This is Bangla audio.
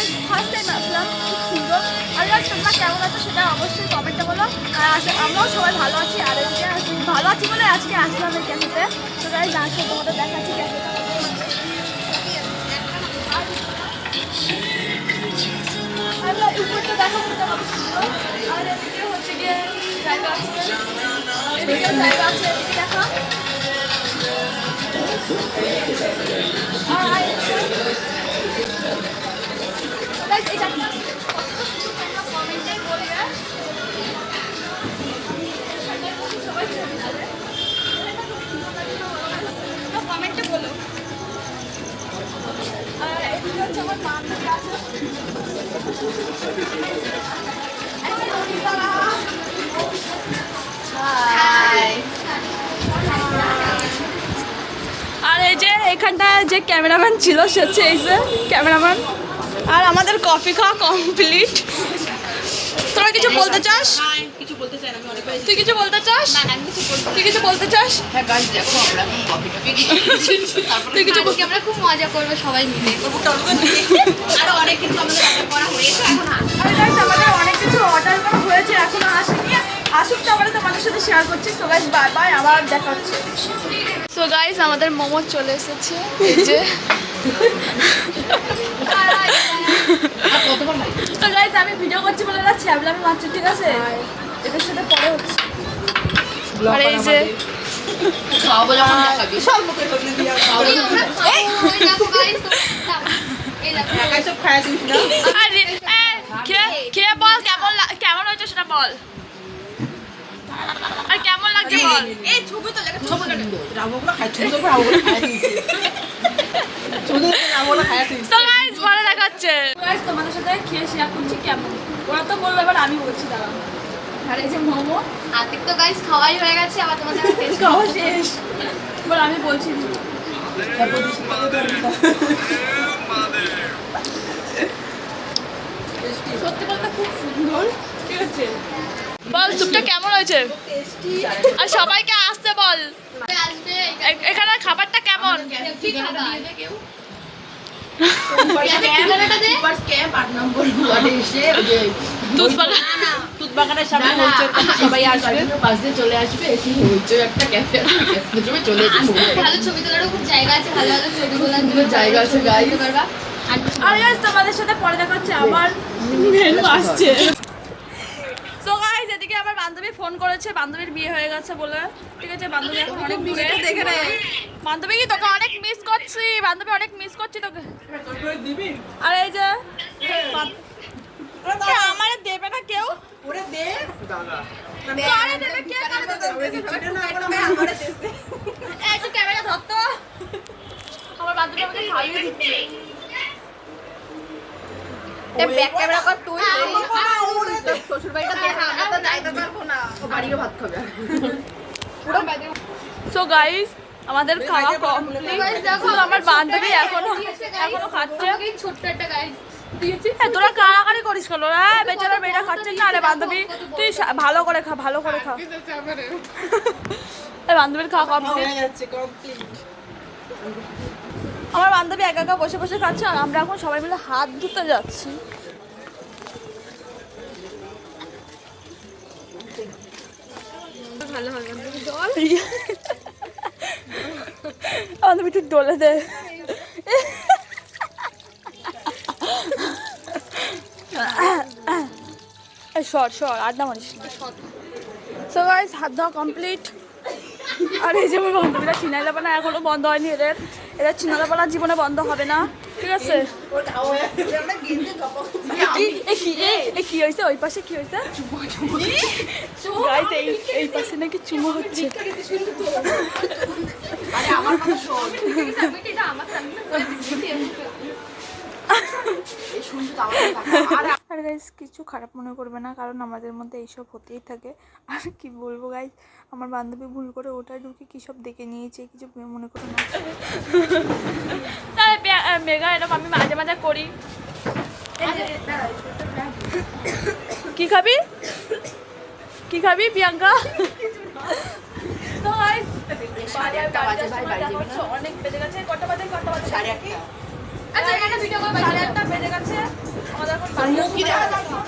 গাইস ফার্স্ট টাইম আসলাম, খুব সুন্দর। আর গাইস তোমরা কেমন আছো সেটা অবশ্যই কমেন্টে বলো। আর আমরাও সবাই ভালো আছি, আর এদিকে ভালো আছি বলে আজকে আসলাম এই ক্যাফেতে। তো গাইস আসলে তোমাদের দেখাচ্ছি ক্যাফেটা। আর উপরটা দেখো মোটামুটি সুন্দর। আর এদিকে হচ্ছে গিয়ে জায়গা আছে, এদিকেও জায়গা আছে, এদিকে দেখো। আর এটা কি কমেন্টে বলবে, সবাই কমেন্টে বলো। আর এদিকে হচ্ছে আমার বান্ধবী আছে। আর এই যে এখানটায় যে ক্যামেরাম্যান ছিল সে হচ্ছে এই যে ক্যামেরাম্যান। আর আমাদের কফি খাওয়া কমপ্লিট। তোরা কিছু বলতে চাস? কিছু বলতে চাই না, আমি অনেক তুই কিছু বলতে চাস? তুই কিছু বলতে চাস? হ্যাঁ গাইস দেখো আমরা এখন কফি টফি তুই কিছু আজকে আমরা খুব মজা করবো সবাই মিলে। আরো অনেক কিছু আমাদের অর্ডার করা হয়েছে, এখন আরে গাইস আমাদের অনেক কিছু অর্ডার করা হয়েছে, এখনো আসেনি। আসুক তারপরে তোমাদের সাথে শেয়ার করছি। সো গাইস বাই বাই, আবার দেখা হচ্ছে। সো গাইস আমাদের মোমো চলে এসেছে এই যে। তো গাইস আমি ভিডিও করছি বলে না ছ্যাবলামি মাত্র, ঠিক আছে? এদের সাথে পরে হচ্ছে। আর এই যে খাওয়াবো যখন দেখাবি সব মুখে করলে দিয়া খাওয়াবো। গাইস সব খায়া দিস না। আরে খেয়ে বল কেমন হয়েছে সেটা বল। আর কেমন লাগছে বল। এই ছবি তো লাগা ছবি কাটে রামগুলো খায়, ছবি তো রামগুলো খায় দিয়েছে। ছবি তো রামগুলো খায় দিয়েছে। তো গাইস পরে দেখা হচ্ছে। গাইস তোমাদের সাথে খেয়ে শেয়ার করছি কেমন। ওরা তো বললো, এবার আমি বলছি দাঁড়াও। আর এই যে মোমো আতিক তো গাইস খাওয়াই হয়ে গেছে, আবার তোমাদের টেস্ট খাওয়া শেষ। এবার আমি বলছি সত্যি বলতে খুব সুন্দর, ঠিক আছে? বল স্যুপটা কেমন হয়েছে? আর সবাইকে আসতে বল। আসবে এখানে খাবারটা কেমন? ঠিকানাটা দিয়ে দে কেউ। তুতবাগানের সামনে হইচই সবাই আসবে, পাশ দিয়ে চলে আসবে, এসে হইচই একটা ক্যাফে আছে, ক্যাফে চলে আসবে। ভালো ছবি তোলারও খুব জায়গা আছে, ভালো ভালো ছবি তোলার জন্য জায়গা আছে গাইস। পারবা। আর গাইস তোমাদের সাথে পরে দেখা হচ্ছে, আবার মেনু আসছে। সো গাইস এদিকে আমার বান্ধবী ফোন করেছে, বান্ধবীর বিয়ে হয়ে গেছে বলে, ঠিক আছে? বান্ধবী এখন অনেক দূরে, দেখে রে বান্ধবী কি তোকে অনেক মিস করছি, বান্ধবী অনেক মিস করছি তোকে। আর এই যে আমারে দেবে না কেউ, ওরে দে দাদা কারে দেবে কে কারে দেবে? এই তুই ক্যামেরা ধর তো। আমার বান্ধবী আমাকে খাইয়ে দিচ্ছে। এ ব্যাক ক্যামেরা কর তুই। শ্বশুর বাড়িটা দেখা, আমরা তো যাইতে পারবো না। ও বাড়িও ভাত খাবে। সো গাইস আমাদের খাওয়া কমপ্লিট। আমার বান্ধবী এখনো খাচ্ছে। এই ছোট্ট একটা গাইস তোরা কারাকারি করিস কেন? বেচারা মেয়েটা খাচ্ছে না। আরে বান্ধবী তুই ভালো করে খা, ভালো করে খা। বান্ধবীর খাওয়া কমপ্লিট। আমার বান্ধবী একা একা বসে বসে খাচ্ছে, আর আমরা এখন সবাই মিলে হাত ধুতে যাচ্ছি। ভালো হবে বান্ধবী একটু ডলে দে। সর আর না মারিস না। সো গাইস হাত ধোয়া কমপ্লিট। আর এই যে আমার বান্ধবীরা চিনাইলাপানা এখনো বন্ধ হয়নি এদের চিনাইলাপানা জীবনে বন্ধ হবে না, ঠিক আছে? কি হয়েছে ওই পাশে? কি হয়েছে গাইস? এই পাশে নাকি চুমো হচ্ছে। আর গাইস কিছু খারাপ মনে করবে না, কারণ আমাদের মধ্যে এইসব হতেই থাকে। আর কি বলবো গাইস, আমার বান্ধবী ভুল করে ওটা ঢুকে কী সব দেখে নিয়েছে, কিছু মনে করো না। তাহলে মেঘা এরকম আমি মাঝে মাঝে করি। কি খাবি প্রিয়াঙ্কা? তো গাইস অনেক বেজে গেছে। কটা বাজে? আচ্ছা এখানে ভিডিও করে 8:30 বেজে গেছে। মুখ কি দেখা